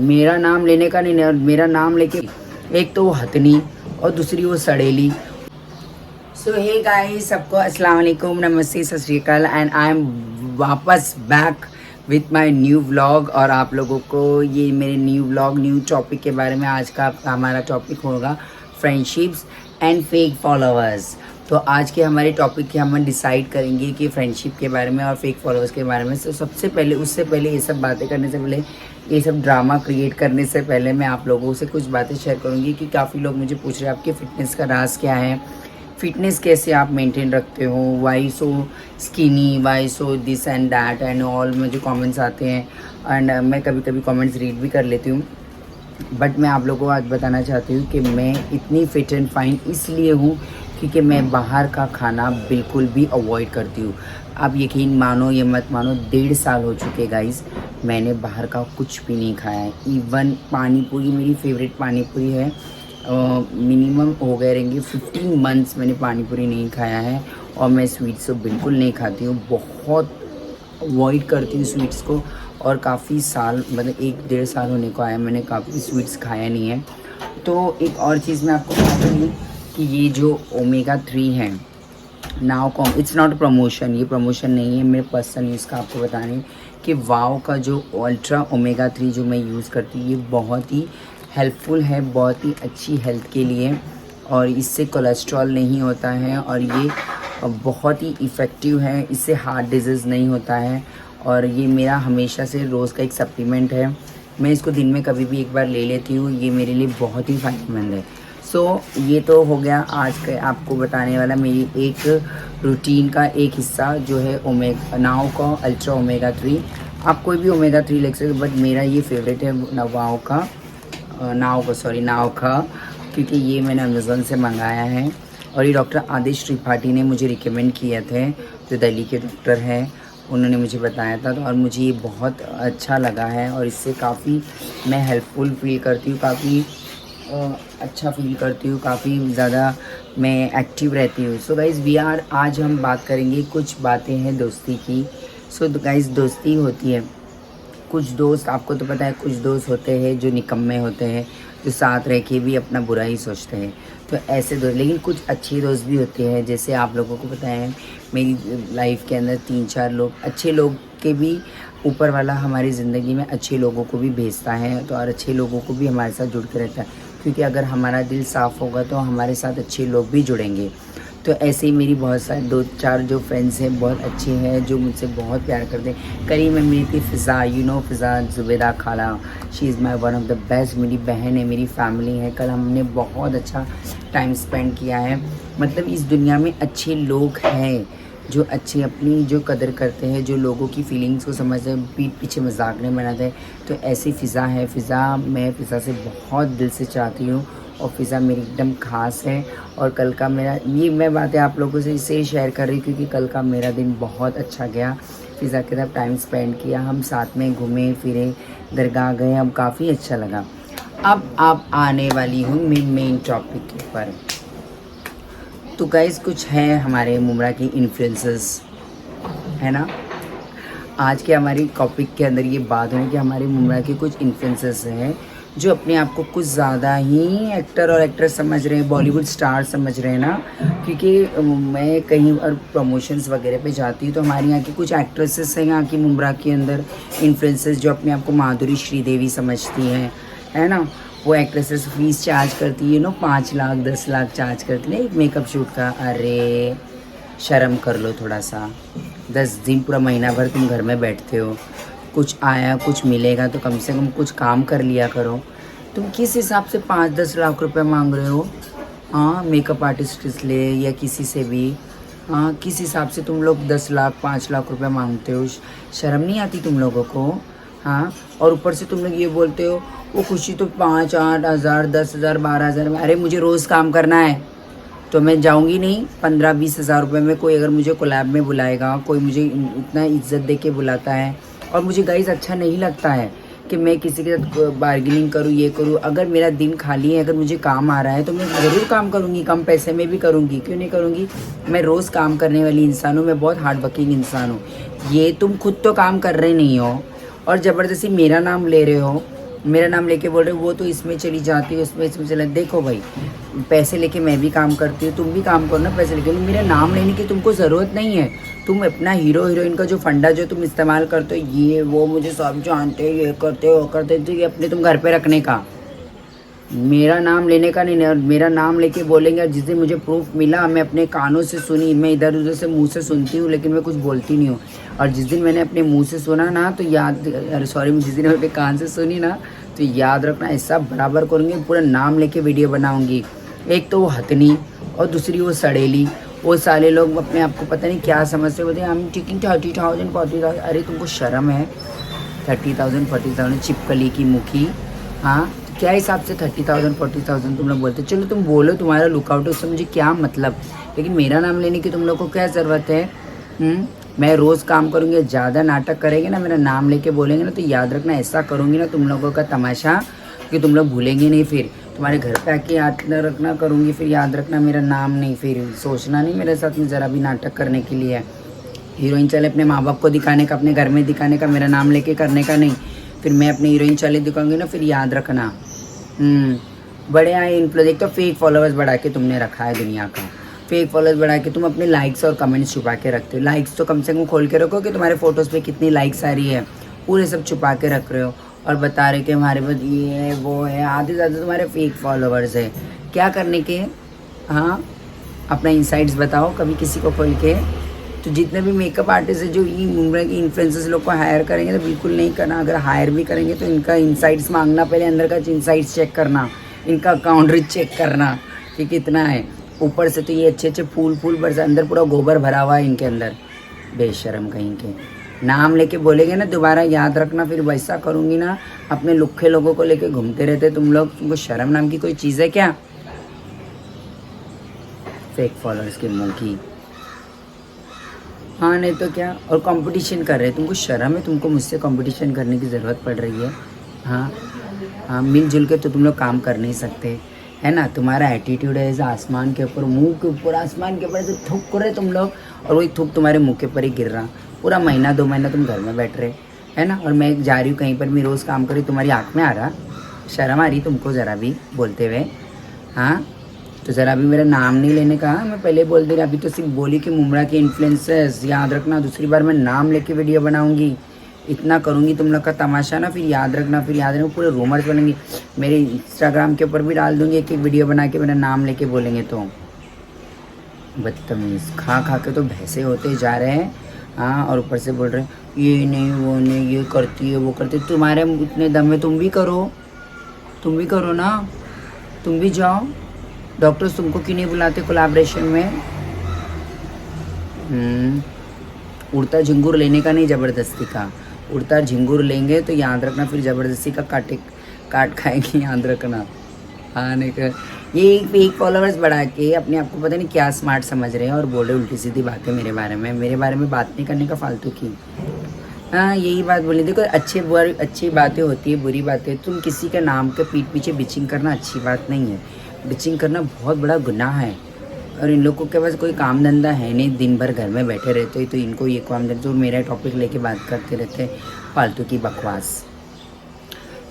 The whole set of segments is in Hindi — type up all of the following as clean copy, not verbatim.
मेरा नाम लेने का नहीं, मेरा नाम लेके एक तो वो हथनी और दूसरी वो सड़ेली। सो हे गाइस, सबको अस्सलाम वालेकुम, नमस्ते, सत श्री अकाल एंड आई एम वापस back with my new vlog. और आप लोगों को ये मेरे न्यू व्लॉग न्यू टॉपिक के बारे में आज का हमारा टॉपिक होगा फ्रेंडशिप्स एंड फेक फॉलोअर्स। तो आज के हमारे टॉपिक के हम डिसाइड करेंगे कि फ्रेंडशिप के बारे में और फेक फॉलोअर्स के बारे में। तो सबसे पहले उससे पहले ये सब बातें करने से पहले, ये सब ड्रामा क्रिएट करने से पहले मैं आप लोगों से कुछ बातें शेयर करूँगी कि काफ़ी लोग मुझे पूछ रहे हैं आपके फ़िटनेस का राज क्या है, फिटनेस कैसे आप मेंटेन रखते हो, why so skinny, why so this and that and all. मुझे कमेंट्स आते हैं एंड मैं कभी कभी कमेंट्स रीड भी कर लेती हूँ। बट मैं आप लोगों को आज बताना चाहती हूँ कि मैं इतनी फिट एंड फाइन इसलिए हूँ क्योंकि मैं बाहर का खाना बिल्कुल भी अवॉइड करती हूँ। आप यकीन मानो या मत मानो, 1.5 साल हो चुके गाइस, मैंने बाहर का कुछ भी नहीं खाया है। इवन पानी पूरी, मेरी फेवरेट पानी पूरी है, मिनिमम हो गए रहेंगे 15 मंथ्स मैंने पानी पूरी नहीं खाया है। और मैं स्वीट्स तो बिल्कुल नहीं खाती हूँ, बहुत अवॉइड करती हूँ स्वीट्स को। और काफ़ी साल, मतलब 1-1.5 साल होने को आया, मैंने काफ़ी स्वीट्स खाया नहीं है। तो एक और चीज़ मैं आपको बता दूँगी कि ये जो ओमेगा 3 है, now com, it's not promotion, ये प्रमोशन नहीं है, मेरे पर्सनल यूज़ का आपको बताने कि वाओ का जो अल्ट्रा ओमेगा 3 जो मैं यूज़ करती हूँ, ये बहुत ही हेल्पफुल है, बहुत ही अच्छी हेल्थ के लिए। और इससे कोलेस्ट्रॉल नहीं होता है और ये बहुत ही इफ़ेक्टिव है, इससे हार्ट डिजीज़ नहीं होता है। और ये मेरा हमेशा से रोज़ का एक सप्लीमेंट है, मैं इसको दिन में कभी भी एक बार ले लेती हूँ, ये मेरे लिए बहुत ही फ़ायदेमंद है। सो ये तो हो गया आज के आपको बताने वाला मेरी एक रूटीन का एक हिस्सा जो है ओमेगा नाव का अल्ट्रा ओमेगा 3। आप कोई भी ओमेगा 3 ले सकते हो, बट मेरा ये फेवरेट है नाव का, नाव का, क्योंकि ये मैंने अमेज़ोन से मंगाया है। और ये डॉक्टर आदिश त्रिपाठी ने मुझे रिकमेंड किए थे, जो दिल्ली के डॉक्टर हैं, उन्होंने मुझे बताया था। तो और मुझे ये बहुत अच्छा लगा है और इससे काफ़ी मैं हेल्पफुल फील करती हूँ, काफ़ी अच्छा फील करती हूँ, काफ़ी ज़्यादा मैं एक्टिव रहती हूँ। सो गाइज़ आज हम बात करेंगे, कुछ बातें हैं दोस्ती की। सो गाइज़, दोस्ती होती है, कुछ दोस्त, आपको तो पता है, कुछ दोस्त होते हैं जो निकम्मे होते हैं, जो साथ रह के भी अपना बुरा ही सोचते हैं। तो ऐसे दोस्त, लेकिन कुछ अच्छे दोस्त भी होते हैं, जैसे आप लोगों को पता है मेरी लाइफ के अंदर 3-4 लोग अच्छे लोग के भी, ऊपर वाला हमारी ज़िंदगी में अच्छे लोगों को भी भेजता है, तो और अच्छे लोगों को भी हमारे साथ जुड़ के रहता है, क्योंकि अगर हमारा दिल साफ़ होगा तो हमारे साथ अच्छे लोग भी जुड़ेंगे। तो ऐसे ही मेरी बहुत सारे 2-4 जो फ्रेंड्स हैं बहुत अच्छे हैं, जो मुझसे बहुत प्यार करते हैं। करीब में मेरी थी फ़िज़ा, फ़िज़ा ज़ुबैदा खाला, she is my one of the best, मेरी बहन है, मेरी फैमिली है। कल हमने बहुत अच्छा टाइम स्पेंड किया है। मतलब इस दुनिया में अच्छे लोग हैं जो अच्छी अपनी जो कदर करते हैं, जो लोगों की फीलिंग्स को समझते हैं, पीठ पीछे मजाक नहीं बनाते। तो ऐसी फ़िज़ा है। मैं फ़िज़ा से बहुत दिल से चाहती हूँ और फ़िज़ा मेरी एकदम ख़ास है। और कल का मेरा, ये मैं बातें आप लोगों से इससे शेयर कर रही हूँ क्योंकि कल का मेरा दिन बहुत अच्छा गया, फ़िज़ा के साथ टाइम स्पेंड किया, हम साथ में घूमे फिरे, दरगाह गए, हम काफ़ी अच्छा लगा। अब आप आने वाली हूँ मेन टॉपिक के ऊपर। तो गाइस, कुछ है हमारे मुमरा के इन्फ्लुएंसर्स, है ना। आज के हमारी टॉपिक के अंदर ये बात है कि हमारे मुमरा के कुछ इन्फ्लुएंसर्स हैं जो अपने आप को कुछ ज़्यादा ही एक्टर और एक्ट्रेस समझ रहे हैं, बॉलीवुड स्टार समझ रहे हैं ना। क्योंकि मैं कहीं और प्रमोशंस वगैरह पे जाती हूँ तो हमारे यहाँ की कुछ एक्ट्रेसेस हैं यहाँ की मुमरा के अंदर, इन्फ्लुएंसर्स, जो अपने आप को माधुरी श्रीदेवी समझती हैं, है ना। वो एक्ट्रेसेस फीस चार्ज करती है ना, 5 लाख 10 लाख चार्ज करती है एक मेकअप शूट का। अरे शर्म कर लो थोड़ा सा, 10 दिन पूरा महीना भर तुम घर में बैठते हो, कुछ आया कुछ मिलेगा तो कम से कम कुछ काम कर लिया करो। तुम किस हिसाब से 5-10 लाख रुपए मांग रहे हो? हाँ, मेकअप आर्टिस्ट ले या किसी से भी, हाँ, किस हिसाब से तुम लोग 10 लाख 5 लाख रुपए मांगते हो? शर्म नहीं आती तुम लोगों को? हाँ, और ऊपर से तुम लोग ये बोलते हो वो खुशी तो 5-8 हज़ार 10 हज़ार 12 हज़ार में। अरे मुझे रोज़ काम करना है तो मैं जाऊंगी नहीं 15-20 हज़ार रुपये में। कोई अगर मुझे कोलैब में बुलाएगा, कोई मुझे इतना इज्जत दे के बुलाता है, और मुझे गाइस अच्छा नहीं लगता है कि मैं किसी के साथ बार्गेनिंग करूँ, ये करूँ। अगर मेरा दिन खाली है, अगर मुझे काम आ रहा है तो मैं ज़रूर काम करूँगी, कम पैसे में भी करूँगी, क्यों नहीं करूँगी। मैं रोज़ काम करने वाली इंसान हूँ, मैं बहुत हार्ड वर्किंग इंसान हूँ। ये तुम खुद तो काम कर रहे नहीं हो और ज़बरदस्ती मेरा नाम ले रहे हो, मेरा नाम लेके बोल रहे हो वो तो इसमें चली जाती है उसमें चला। देखो भाई, पैसे लेके मैं भी काम करती हूँ, तुम भी काम करो ना पैसे लेके। मेरा नाम लेने की तुमको ज़रूरत नहीं है। तुम अपना हीरो हीरोइन का जो फंडा जो तुम इस्तेमाल करते हो, ये वो मुझे सब जानते, ये करते वो करते, तो ये अपने तुम घर पे रखने का, मेरा नाम लेने का नहीं। और मेरा नाम लेके बोलेंगे, जिस दिन मुझे प्रूफ मिला, मैं अपने कानों से सुनी, मैं इधर उधर से मुंह से सुनती हूँ लेकिन मैं कुछ बोलती नहीं हूँ। और जिस दिन मैंने अपने मुंह से सुना ना तो याद, अरे सॉरी, जिस दिन अपने कान से सुनी ना तो याद रखना, ऐसा बराबर करूँगी, पूरा नाम लेके वीडियो बनाऊँगी। एक तो वो हथनी और दूसरी वो सड़ेली। वो सारे लोग अपने आप को पता नहीं क्या समझते होते हैं, हम टेकिंग 30,000 40,000। अरे तुमको शर्म है? 30,000 40,000 चिपकली की मुखी। हाँ, क्या हिसाब से 30,000 40,000 तुम लोग बोलते? चलो तुम बोलो, तुम्हारा लुकआउट है, उससे मुझे क्या मतलब, लेकिन मेरा नाम लेने की तुम लोग को क्या ज़रूरत है? मैं रोज़ काम करूँगी, ज़्यादा नाटक करेंगे ना, मेरा नाम लेके बोलेंगे ना, तो याद रखना ऐसा करूँगी ना तुम लोगों का तमाशा कि तुम लोग भूलेंगे नहीं। फिर तुम्हारे घर पे आके याद रखना करूँगी, फिर याद रखना मेरा नाम नहीं, फिर सोचना नहीं मेरे साथ में ज़रा भी नाटक करने के लिए। हीरोइन चले अपने माँ बाप को दिखाने का, अपने घर में दिखाने का, मेरा नाम लेके करने का नहीं। फिर मैं अपने हीरोइन चले दिखाऊंगी ना, फिर याद रखना। बड़े आए इन्फ्लुएंसर, एक तो फेक फॉलोअर्स बढ़ा के तुमने रखा है दुनिया का। फेक फॉलोअर्स बढ़ा के तुम अपने लाइक्स और कमेंट्स छुपा के रखते हो। लाइक्स तो कम से कम खोल के रखो कि तुम्हारे फोटोज़ पे कितनी लाइक्स आ रही है, पूरे सब छुपा के रख रहे हो और बता रहे कि हमारे पास ये है वो है। आधे ज़्यादा तुम्हारे फेक फॉलोअर्स है। क्या करने के? हाँ, अपना इंसाइट्स बताओ कभी किसी को खोल के। तो जितने भी मेकअप आर्टिस्ट है जो ये मुंबई के इन्फ्लुएंसर्स लोग को हायर करेंगे तो बिल्कुल नहीं करना। अगर हायर भी करेंगे तो इनका इंसाइट्स मांगना, पहले अंदर का इंसाइट्स चेक करना, इनका अकाउंट रिच चेक करना कि कितना है। ऊपर से तो ये अच्छे अच्छे फूल बरसा, अंदर पूरा गोबर भरा हुआ है इनके अंदर। बेशरम कहीं के। नाम लेके बोलेंगे ना दोबारा, याद रखना, फिर वैसा करूँगी ना। अपने लुखे लोगों को लेके घूमते रहते तुम लोग, तुमको शर्म नाम की कोई चीज़ है क्या? फेक फॉलोअर्स के मुँह की। हाँ, नहीं तो क्या। और कंपटीशन कर रहे हैं, तुमको शर्म है? तुमको मुझसे कंपटीशन करने की ज़रूरत पड़ रही है? हाँ हाँ, मिलजुल के तो तुम लोग काम कर नहीं सकते, है ना। तुम्हारा एटीट्यूड है ऐसा आसमान के ऊपर, मुंह के ऊपर, आसमान के ऊपर ऐसे थूक रहे तुम लोग, और वही थूक तुम्हारे मुंह के ऊपर ही गिर रहा। पूरा महीना 2 महीना तुम घर में बैठ रहे, है ना। और मैं जा रही हूँ कहीं पर, मैं रोज़ काम करी, तुम्हारी आँख में आ रहा? शर्म आ रही तुमको ज़रा भी बोलते हुए? हाँ, तो ज़रा भी मेरा नाम नहीं लेने का। मैं पहले बोल दे रही, अभी तो सिर्फ बोली कि मुमरा के इन्फ्लुएंसर्स, याद रखना दूसरी बार मैं नाम लेके वीडियो बनाऊंगी। इतना करूंगी तुम लोग का तमाशा ना, फिर याद रखना, फिर याद रखना, पूरे रूमर्स बनेंगे। मेरे इंस्टाग्राम के ऊपर भी डाल दूंगी एक वीडियो बना के, मेरा नाम लेके बोलेंगे तो। बदतमीज़, खा खा के तो भैंसे होते जा रहे हैं। हाँ, और ऊपर से बोल रहे हैं ये नहीं वो नहीं, ये करती है वो करती है। तुम्हारे इतने दम में तुम भी करो, तुम भी करो ना, तुम भी जाओ। डॉक्टर्स तुमको क्यों नहीं बुलाते कोलैबोरेशन में? उड़ता झिंगुर लेने का नहीं, ज़बरदस्ती का। उड़ता झिंगुर लेंगे तो याद रखना, फिर ज़बरदस्ती का काट खाएंगे, याद रखना। हाँ, नहीं कर। ये फेक फॉलोअर्स बढ़ा के अपने आप को पता नहीं क्या स्मार्ट समझ रहे हैं और बोल रहे उल्टी सीधी बातें मेरे बारे में बात नहीं करने का, फालतू की। हाँ, यही बात बोली। देखो, अच्छी बातें होती है, बुरी बातें। तुम किसी के नाम के पीठ पीछे बिचिंग करना अच्छी बात नहीं है। बिचिंग करना बहुत बड़ा गुनाह है। और इन लोगों के पास कोई काम धंधा है नहीं, दिन भर घर में बैठे रहते तो इनको ये काम धंधा, जो मेरा टॉपिक लेके बात करते रहते फालतू की बकवास।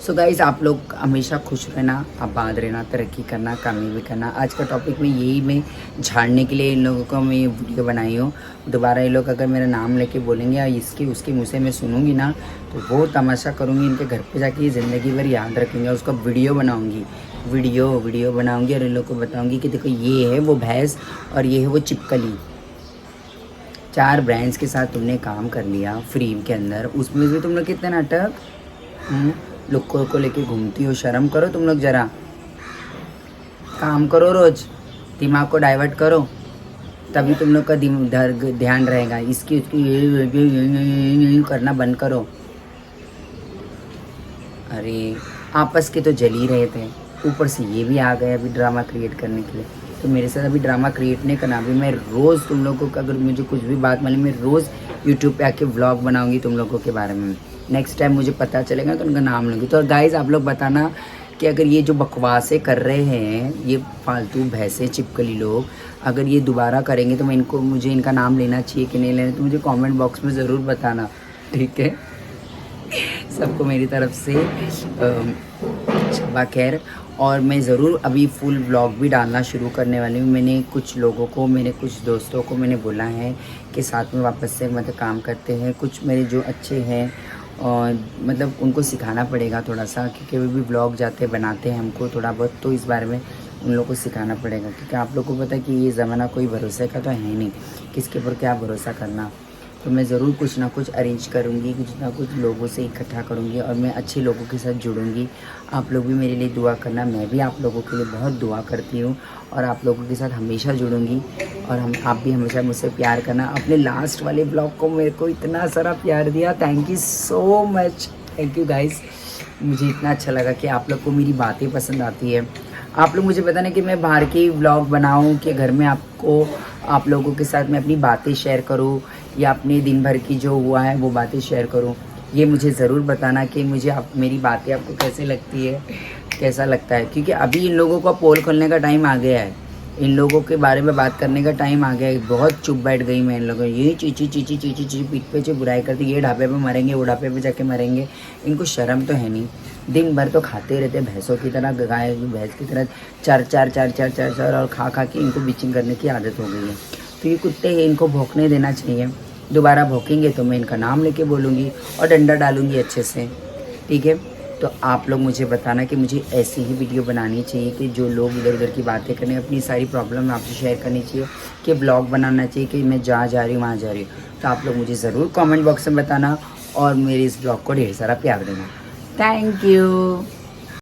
सो गाइस, आप लोग हमेशा खुश रहना, आबाद रहना, तरक्की करना, कामयाबी करना। आज का टॉपिक में यही मैं झाड़ने के लिए इन लोगों को मैं वीडियो बनाई हूँ। दोबारा ये लोग अगर मेरा नाम लेके बोलेंगे या इसके उसके मुँह से मैं सुनूंगी ना तो वो तमाशा करूँगी। इनके घर पे जाके ये ज़िंदगी भर याद रखेंगे। उसका वीडियो बनाऊँगी, वीडियो बनाऊँगी और इन लोग को बताऊँगी कि देखो ये है वो भैंस और ये है वो चिपकली। 4 ब्रांड्स के साथ तुमने काम कर लिया फ्री के अंदर, उसमें भी तुम लोग कितने नाटक लोगों को लेके घूमती हो। शर्म करो तुम लोग ज़रा, काम करो, रोज़ दिमाग को डाइवर्ट करो, तभी तुम लोग का ध्यान रहेगा। इसकी उसकी ये करना बंद करो। अरे आपस के तो जल ही रहे थे, ऊपर से ये भी आ गए अभी ड्रामा क्रिएट करने के लिए। तो मेरे साथ अभी ड्रामा क्रिएट नहीं करना। अभी मैं रोज़ तुम लोगों को, अगर मुझे कुछ भी बात मिले, मैं रोज़ यूट्यूब पे आके व्लॉग बनाऊंगी तुम लोगों के बारे में। नेक्स्ट टाइम मुझे पता चलेगा तो उनका नाम लूँगी। तो गाइज़, आप लोग बताना कि अगर ये जो बकवासें कर रहे हैं ये फालतू भैंसे चिपकली लोग, अगर ये दोबारा करेंगे तो मुझे इनका नाम लेना चाहिए कि नहीं लेना, तो मुझे कमेंट बॉक्स में ज़रूर बताना, ठीक है। सबको मेरी तरफ से शब्बा खैर। और मैं ज़रूर अभी फुल व्लॉग भी डालना शुरू करने वाली हूँ। मैंने कुछ लोगों को, मेरे कुछ दोस्तों को मैंने बोला है कि साथ में वापस से मतलब काम करते हैं। कुछ मेरे जो अच्छे हैं और मतलब उनको सिखाना पड़ेगा थोड़ा सा, क्योंकि वे भी व्लॉग जाते बनाते हैं हमको थोड़ा बहुत, तो इस बारे में उन लोगों को सिखाना पड़ेगा। क्योंकि आप लोग को पता है कि ये ज़माना कोई भरोसे का तो है नहीं, किसके ऊपर क्या भरोसा करना। तो मैं ज़रूर कुछ ना कुछ अरेंज करूँगी, कुछ ना कुछ लोगों से इकट्ठा करूँगी और मैं अच्छे लोगों के साथ जुड़ूँगी। आप लोग भी मेरे लिए दुआ करना, मैं भी आप लोगों के लिए बहुत दुआ करती हूँ और आप लोगों के साथ हमेशा जुड़ूँगी। और आप भी हमेशा मुझसे प्यार करना। अपने लास्ट वाले ब्लॉग को मेरे को इतना सारा प्यार दिया, thank you so much, thank you guys. मुझे इतना अच्छा लगा कि आप लोग को मेरी बातें पसंद आती है। आप लोग मुझे बताना कि मैं बाहर के व्लॉग बनाऊं कि घर में आप लोगों के साथ मैं अपनी बातें शेयर करूं या अपने दिन भर की जो हुआ है वो बातें शेयर करूं। ये मुझे ज़रूर बताना कि मुझे मेरी बातें आपको कैसे लगती है, कैसा लगता है। क्योंकि अभी इन लोगों का पोल खोलने का टाइम आ गया है, इन लोगों के बारे में बात करने का टाइम आ गया है। बहुत चुप बैठ गई मैं इन लोगों, ये चीची चीची चीची चीची पीठ पे जो बुराई करती, ये ढाबे पे मरेंगे, वो ढाबे पे जाके मरेंगे। इनको शर्म तो है नहीं। दिन भर तो खाते रहते भैंसों की तरह, गाय भैंस की तरह चार चार चार चार चार चार, और खा खा के इनको बिचिंग करने की आदत हो गई है। तो ये कुत्ते हैं, इनको भौंकने देना चाहिए। दोबारा भौंकेंगे तो मैं इनका नाम लेके बोलूँगी और डंडा डालूँगी अच्छे से, ठीक है। तो आप लोग मुझे बताना कि मुझे ऐसी ही वीडियो बनानी चाहिए कि जो लोग इधर उधर की बातें करें, अपनी सारी प्रॉब्लम आपसे शेयर करनी चाहिए, कि ब्लॉग बनाना चाहिए कि मैं जहाँ जा रही हूँ वहाँ जा रही हूँ। तो आप लोग मुझे ज़रूर कमेंट बॉक्स में बताना और मेरे इस ब्लॉग को ढेर सारा प्यार देना। Thank you.